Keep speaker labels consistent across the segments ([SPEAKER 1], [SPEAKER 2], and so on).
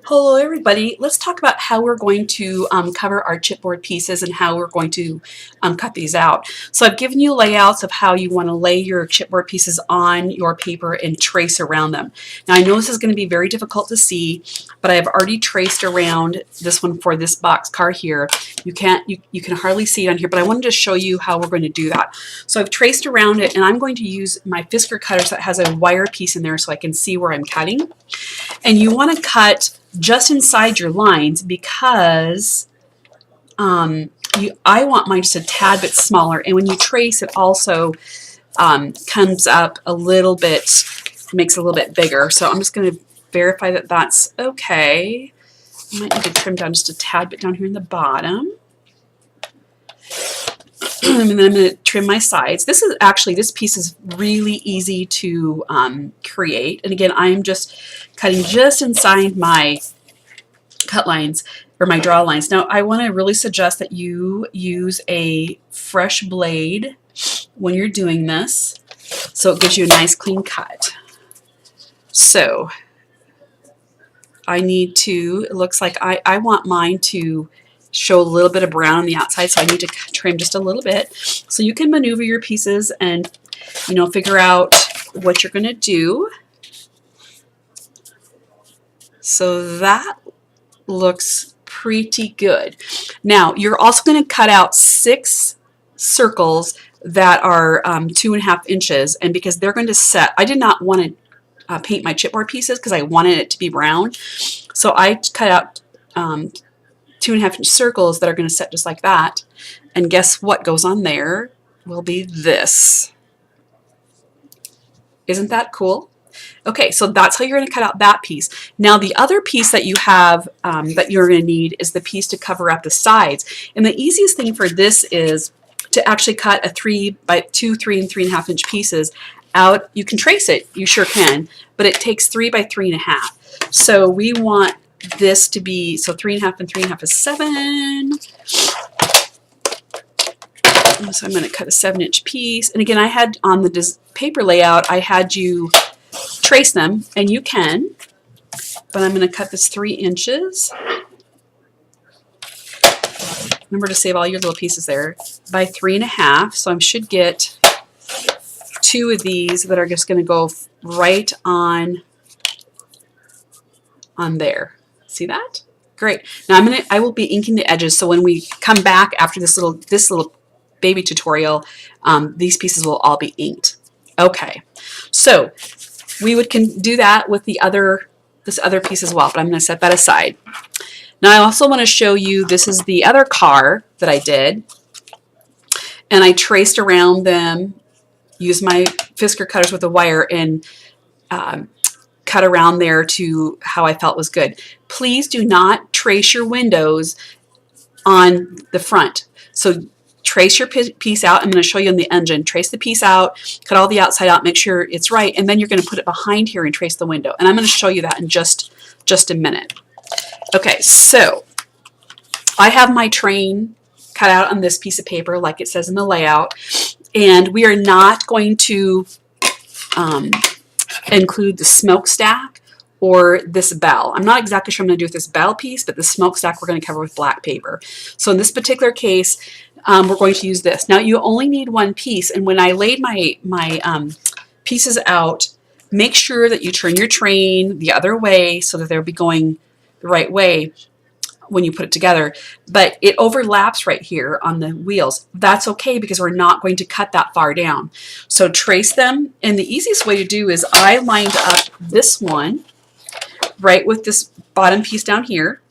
[SPEAKER 1] Hello everybody, let's talk about how we're going to cover our chipboard pieces and how we're going to cut these out. So I've given you layouts of how you want to lay your chipboard pieces on your paper and trace around them. Now I know this is going to be very difficult to see, but I have already traced around this one for this box car here. You can hardly see it on here, but I wanted to show you how we're going to do that. So I've traced around it and I'm going to use my Fisker cutters that has a wire piece in there so I can see where I'm cutting. And you want to cut just inside your lines because I want mine just a tad bit smaller, and when you trace it also comes up a little bit, makes it a little bit bigger. So I'm just going to verify that that's okay. I might need to trim down just a tad bit down here in the bottom. And then I'm going to trim my sides. This piece is really easy to create. And again, I'm just cutting just inside my cut lines or my draw lines. Now, I want to really suggest that you use a fresh blade when you're doing this, so it gives you a nice clean cut. So I need to, it looks like I want mine to show a little bit of brown on the outside, so I need to trim just a little bit. So you can maneuver your pieces and, you know, figure out what you're going to do. So that looks pretty good. Now you're also going to cut out 6 circles that are 2.5 inches, and because they're going to set, I did not want to paint my chipboard pieces because I wanted it to be brown, so I cut out 2.5 inch circles that are going to set just like that. And guess what goes on there will be this. Isn't that cool? Okay, so that's how you're going to cut out that piece. Now the other piece that you have that you're going to need is the piece to cover up the sides. And the easiest thing for this is to actually cut a 3 by 2, 3 and 3.5 inch pieces out. You can trace it, you sure can, but it takes 3 by 3.5. So we want this to be, so 3.5 and 3.5 is 7. So I'm going to cut a 7-inch piece. And again, I had on the paper layout, I had you trace them, and you can, but I'm going to cut this 3 inches. Remember to save all your little pieces there, by 3.5. So I should get 2 of these that are just going to go right on there. See that? Great. Now I will be inking the edges, so when we come back after this little baby tutorial, these pieces will all be inked. Okay, so we can do that with this other piece as well, but I'm going to set that aside. Now I also want to show you, this is the other car that I did, and I traced around them, used my Fisker cutters with a wire, and cut around there to how I felt was good. Please do not trace your windows on the front. So trace your piece out. I'm going to show you on the engine. Trace the piece out, cut all the outside out, make sure it's right, and then you're going to put it behind here and trace the window. And I'm going to show you that in just a minute. Okay, so I have my train cut out on this piece of paper like it says in the layout, and we are not going to include the smokestack or this bell. I'm not exactly sure I'm going to do with this bell piece, but the smokestack we're going to cover with black paper. So in this particular case, we're going to use this. Now you only need 1 piece, and when I laid my pieces out, make sure that you turn your train the other way so that they'll be going the right way when you put it together. But it overlaps right here on the wheels. That's okay because we're not going to cut that far down. So trace them, and the easiest way to do is I lined up this one right with this bottom piece down here,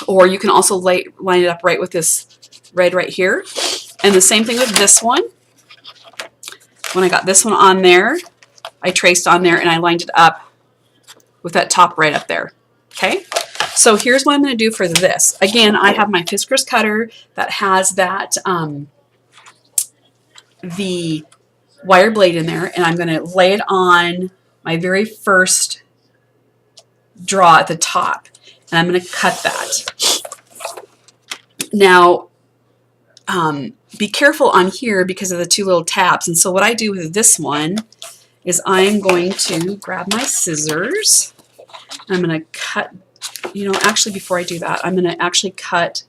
[SPEAKER 1] or you can also line it up right with this red right here. And the same thing with this one. When I got this one on there, I traced on there and I lined it up with that top right up there. Okay, so here's what I'm going to do for this. Again, I have my Fisker's cutter that has that the wire blade in there, and I'm going to lay it on my very first draw at the top, and I'm going to cut that. Now be careful on here because of the 2 little tabs, and so what I do with this one is I'm going to grab my scissors. I'm going to cut you know, actually before I do that, I'm going to actually cut.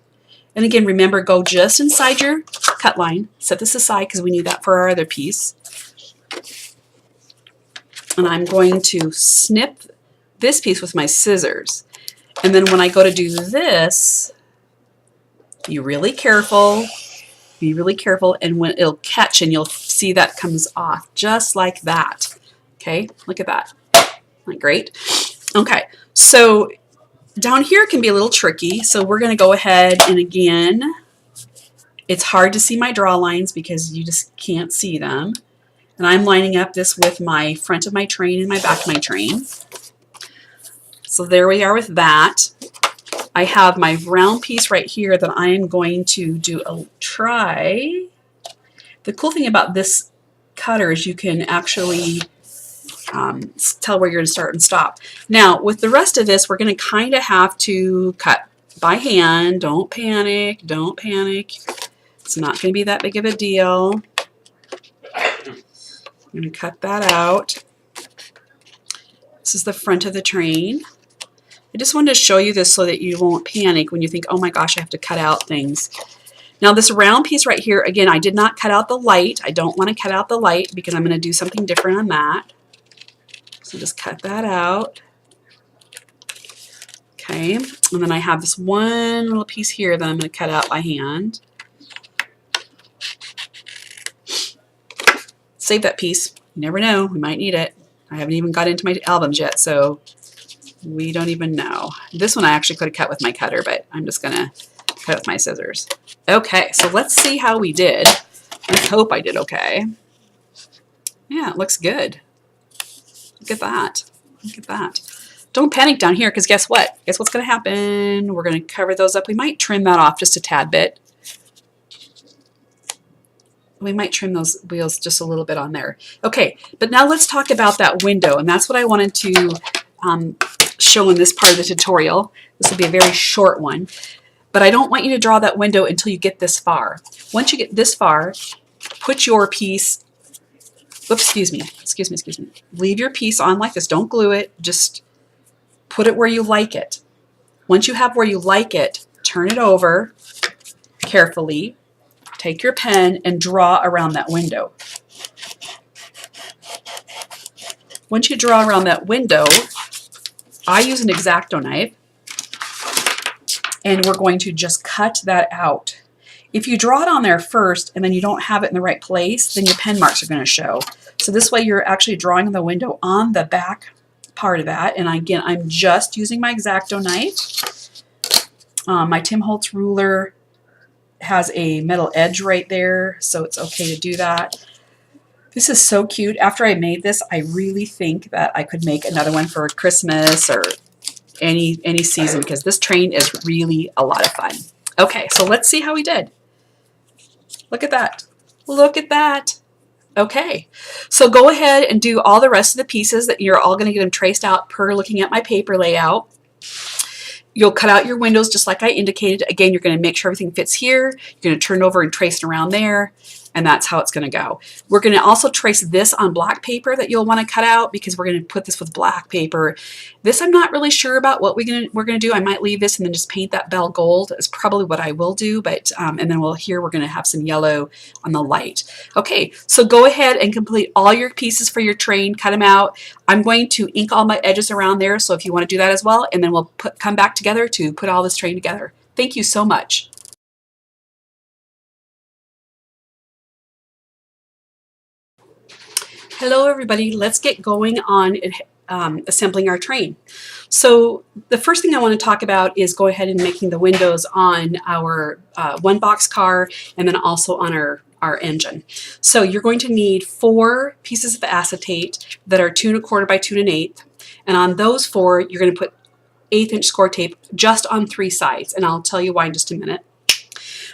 [SPEAKER 1] And again, remember, go just inside your cut line. Set this aside because we need that for our other piece. And I'm going to snip this piece with my scissors. And then when I go to do this, be really careful. Be really careful, and when it'll catch, and you'll see that comes off just like that. Okay, look at that. Isn't that great? Okay, so down here can be a little tricky, so we're going to go ahead and again, it's hard to see my draw lines because you just can't see them. And I'm lining up this with my front of my train and my back of my train. So there we are with that. I have my round piece right here that I am going to do a try. The cool thing about this cutter is you can actually tell where you're going to start and stop. Now, with the rest of this, we're going to kind of have to cut by hand. Don't panic. Don't panic. It's not going to be that big of a deal. I'm going to cut that out. This is the front of the train. I just wanted to show you this so that you won't panic when you think, oh my gosh, I have to cut out things. Now this round piece right here, again, I did not cut out the light. I don't want to cut out the light because I'm going to do something different on that. So just cut that out. Okay, and then I have this one little piece here that I'm going to cut out by hand. Save that piece. You never know, we might need it. I haven't even got into my albums yet, so we don't even know. This one I actually could have cut with my cutter, but I'm just gonna cut with my scissors. Okay, so let's see how we did. Let's hope I did okay. Yeah, it looks good. Look at that. Look at that. Don't panic down here, because guess what? Guess what's gonna happen? We're gonna cover those up. We might trim that off just a tad bit. We might trim those wheels just a little bit on there. Okay, but now let's talk about that window, and that's what I wanted to show in this part of the tutorial. This will be a very short one, but I don't want you to draw that window until you get this far. Once you get this far, put your piece, oops, excuse me, leave your piece on like this. Don't glue it, just put it where you like it. Once you have where you like it, turn it over carefully, take your pen and draw around that window. Once you draw around that window, I use an X-Acto knife, and we're going to just cut that out. If you draw it on there first and then you don't have it in the right place, then your pen marks are going to show. So this way you're actually drawing the window on the back part of that. And again, I'm just using my X-Acto knife. My Tim Holtz ruler has a metal edge right there, so it's okay to do that. This is so cute. After I made this, I really think that I could make another one for Christmas or any season, because this train is really a lot of fun. Okay, so let's see how we did. Look at that. Look at that. Okay, so go ahead and do all the rest of the pieces that you're all going to get them traced out per looking at my paper layout. You'll cut out your windows just like I indicated. Again, you're going to make sure everything fits here. You're going to turn it over and trace it around there, and that's how it's going to go. We're going to also trace this on black paper that you'll want to cut out, because we're going to put this with black paper. This I'm not really sure about what we're going to do. I might leave this and then just paint that bell gold is probably what I will do, but and then we're going to have some yellow on the light. Okay, so go ahead and complete all your pieces for your train, cut them out. I'm going to ink all my edges around there, so if you want to do that as well, and then we'll come back together to put all this train together. Thank you so much. Hello everybody, let's get going on assembling our train. So the first thing I want to talk about is go ahead and making the windows on our one box car, and then also on our engine. So you're going to need 4 pieces of acetate that are 2 1/4 by 2 1/8, and on those 4 you're going to put 1/8 inch score tape just on 3 sides, and I'll tell you why in just a minute.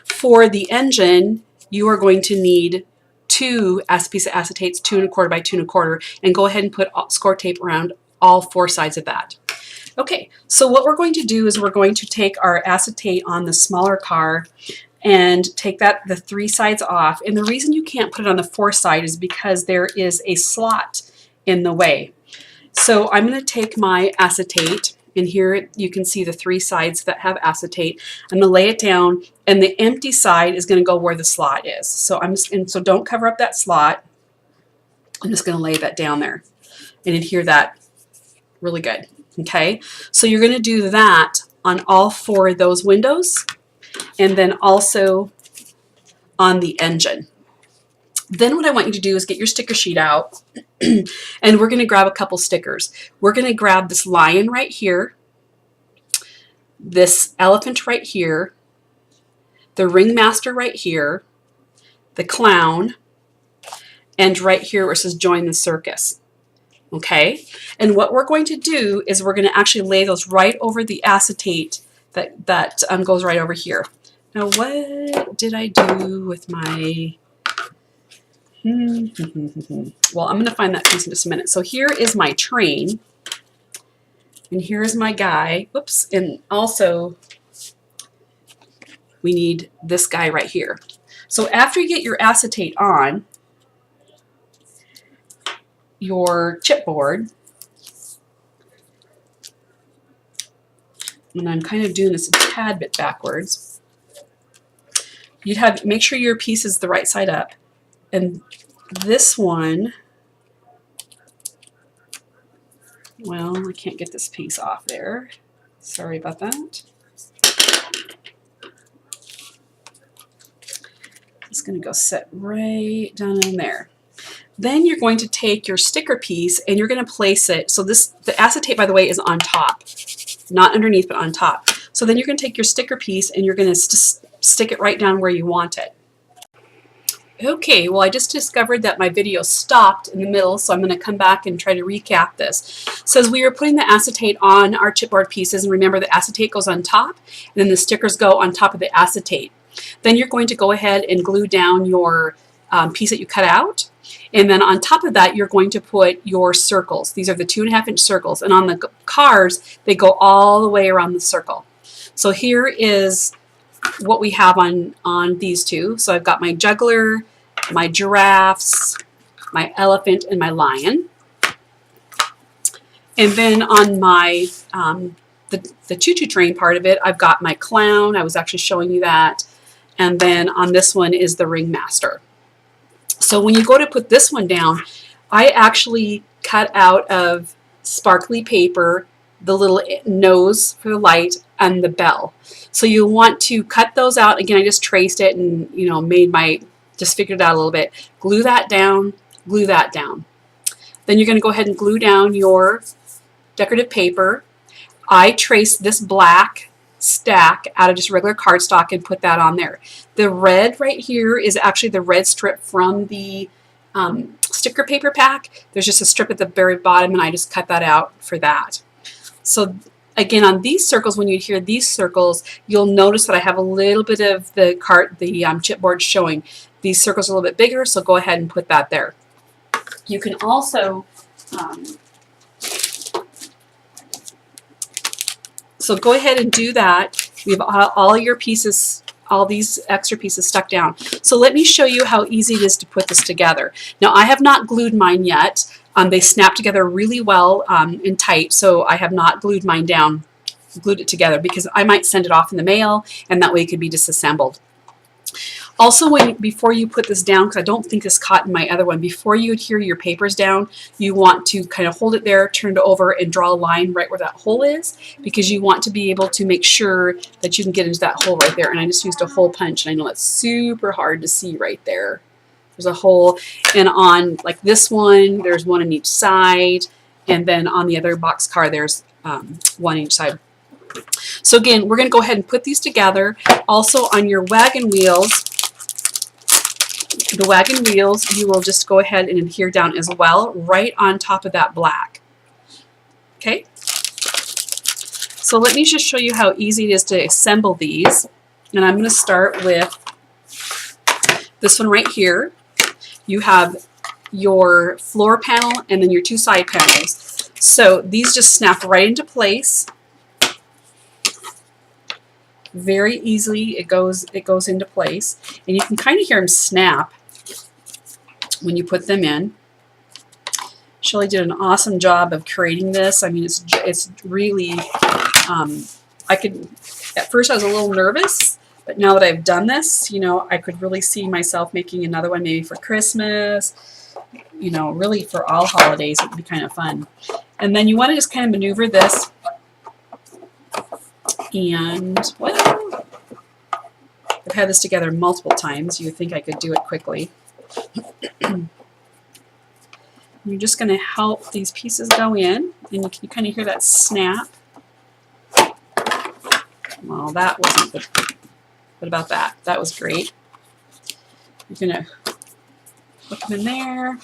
[SPEAKER 1] For the engine, you are going to need 2 pieces of acetates, 2 1/4 by 2 1/4, and go ahead and put score tape around all 4 sides of that. Okay, so what we're going to do is we're going to take our acetate on the smaller car and take the 3 sides off. And the reason you can't put it on the 4th side is because there is a slot in the way. So I'm going to take my acetate And here you can see the 3 sides that have acetate. I'm going to lay it down, and the empty side is going to go where the slot is. So so don't cover up that slot. I'm just going to lay that down there and adhere that really good. Okay, so you're going to do that on all 4 of those windows, and then also on the engine. Then what I want you to do is get your sticker sheet out, and we're going to grab a couple stickers. We're going to grab this lion right here, this elephant right here, the ringmaster right here, the clown, and right here where it says join the circus. Okay, and what we're going to do is we're going to actually lay those right over the acetate that goes right over here. Now, what did I do with my... Well, I'm going to find that piece in just a minute. So here is my train, and here's my guy. Whoops, and also we need this guy right here. So after you get your acetate on your chipboard, and I'm kind of doing this a tad bit backwards, you'd have, make sure your piece is the right side up. And this one, well, I can't get this piece off there. Sorry about that. It's going to go set right down in there. Then you're going to take your sticker piece and you're going to place it. So the acetate, by the way, is on top, not underneath, but on top. So then you're going to take your sticker piece and you're going to stick it right down where you want it. Okay, well, I just discovered that my video stopped in the middle, so I'm going to come back and try to recap this. So as we were putting the acetate on our chipboard pieces, and remember the acetate goes on top, and then the stickers go on top of the acetate. Then you're going to go ahead and glue down your piece that you cut out, and then on top of that, you're going to put your circles. These are the 2.5-inch circles, and on the cars, they go all the way around the circle. So here is what we have on these two. So I've got my juggler, my giraffes, my elephant, and my lion. And then on my the choo-choo train part of it, I've got my clown. I was actually showing you that. And then on this one is the ringmaster. So when you go to put this one down, I actually cut out of sparkly paper the little nose for the light and the bell. So you want to cut those out. Again, I just traced it and, you know, just figured it out a little bit. Glue that down, glue that down. Then you're going to go ahead and glue down your decorative paper. I traced this black stack out of just regular cardstock and put that on there. The red right here is actually the red strip from the sticker paper pack. There's just a strip at the very bottom, and I just cut that out for that. So again, on these circles, when you hear these circles, you'll notice that I have a little bit of the chipboard showing. These circles are a little bit bigger, so go ahead and put that there. You can also, so go ahead and do that. We have all your pieces, all these extra pieces stuck down. So let me show you how easy it is to put this together. Now, I have not glued mine yet. They snap together really well and tight, so I have not glued mine down, glued it together, because I might send it off in the mail, and that way it could be disassembled. Also, before you put this down, because I don't think this caught in my other one, before you adhere your papers down, you want to kind of hold it there, turn it over, and draw a line right where that hole is, because you want to be able to make sure that you can get into that hole right there. And I just used a hole punch, and I know it's super hard to see right there. There's a hole, and on like this one, there's one on each side, and then on the other box car, there's one on each side. So again, we're going to go ahead and put these together. Also on your wagon wheels, the wagon wheels, you will just go ahead and adhere down as well, right on top of that black. Okay? So let me just show you how easy it is to assemble these. And I'm going to start with this one right here. You have your floor panel and then your two side panels. So these just snap right into place. Very easily it goes into place, and you can kind of hear them snap when you put them in. Shelley did an awesome job of creating this. I mean, it's really, I could, at first I was a little nervous, but now that I've done this, you know, I could really see myself making another one maybe for Christmas, you know, really for all holidays. It would be kind of fun. And then you want to just kind of maneuver this. And, well, I've had this together multiple times. You would think I could do it quickly. You're just going to help these pieces go in, and you can kind of hear that snap. Well, that wasn't good. What about that? That was great. You're going to put them in there.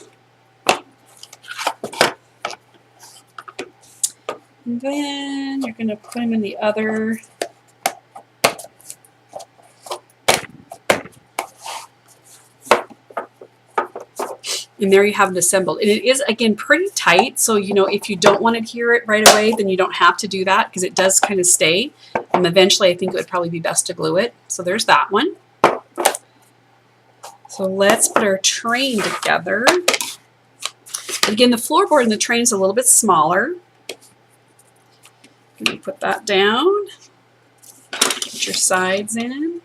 [SPEAKER 1] And then you're going to put them in the other. And there you have it assembled. And it is, again, pretty tight. So, you know, if you don't want to adhere it right away, then you don't have to do that because it does kind of stay. And eventually, I think it would probably be best to glue it. So there's that one. So let's put our train together. Again, the floorboard in the train is a little bit smaller. Let me put that down. Put your sides in.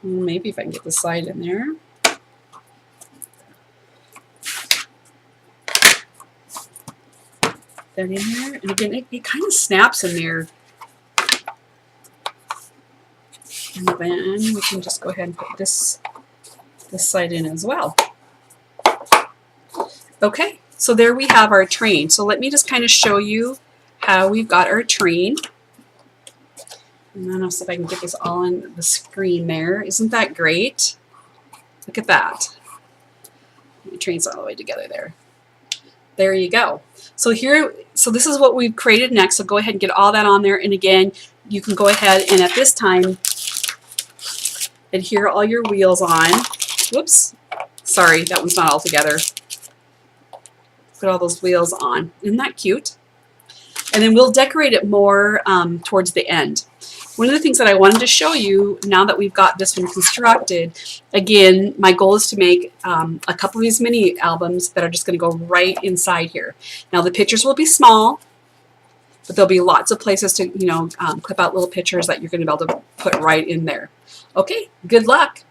[SPEAKER 1] Maybe if I can get the side in there. That in there. And again, it kind of snaps in there. And then we can just go ahead and put this side in as well. Okay, so there we have our train. So let me just kind of show you how we've got our train. And then I'll see if I can get this all on the screen there. Isn't that great? Look at that. The train's all the way together there. There you go. So here, so this is what we've created next. So go ahead and get all that on there. And again, you can go ahead and at this time, adhere all your wheels on. Whoops. Sorry, that one's not all together. Put all those wheels on. Isn't that cute? And then we'll decorate it more towards the end. One of the things that I wanted to show you now that we've got this one constructed, again, my goal is to make a couple of these mini albums that are just going to go right inside here. Now the pictures will be small, but there'll be lots of places to, you know, clip out little pictures that you're going to be able to put right in there. Okay, good luck.